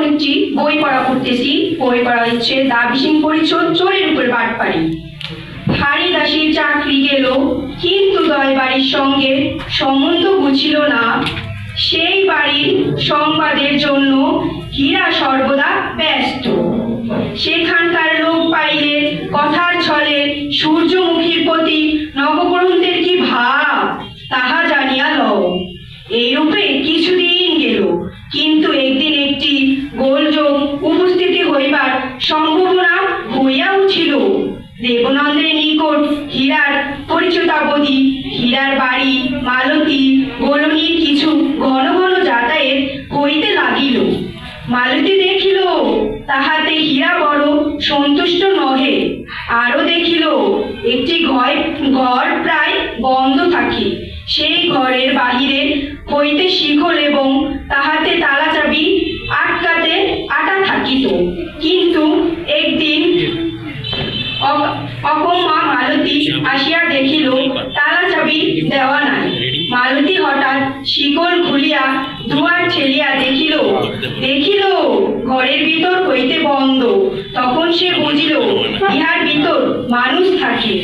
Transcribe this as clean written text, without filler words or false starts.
একটি বই পড়া করতেছি। বই পড়া হচ্ছে দাবিসিং পরিচ্ছদ চোরের উপর বাটপাড়ি। হারিদাসীর চাকরি গেল, কিন্তু দয় বাড়ির সঙ্গে সম্বন্ধ বুঝিল না। সেই বাড়ির সংবাদের জন্য হীরা সর্বদা ব্যস্ত। সেখানকার লোক পাইলে কথার ছলে সূর্যমুখীর প্রতি নবগ্রহণদের কি ভাব তাহা জানিয়া লও। এইরূপে কিছুদিন গেল, কিন্তু একদিন একটি গোলযোগ উপস্থিতি হইবার সম্ভাবনা হইয়া উঠিল। দেবনন্দের নিকট হীরার পরিচিতাবধি হীরার বাড়ি মালতী গোলনীর কিছু ঘন ঘন যাতায়াত হইতে লাগিল। মালতী দেখিল তাহাতে হীরা বড় সন্তুষ্ট নহে। আরো দেখিল একটি ঘর প্রায় বন্ধ থাকে। সেই ঘরের বাহিরে হইতে শিকল এবং তাহাতে তালা চাবি আটকাতে আটা থাকিত। কিন্তু একদিন অকম্মা মালতী আসিয়া দেখিল তালা চাবি দেওয়া নাই। মালতী হঠাৎ শিকল খুলিয়া দুয়ার ঠেলিয়া দেখিল ঘরের ভিতর হইতে বন্ধ। তখন সে বুঝিল ইহার ভিতর মানুষ থাকে।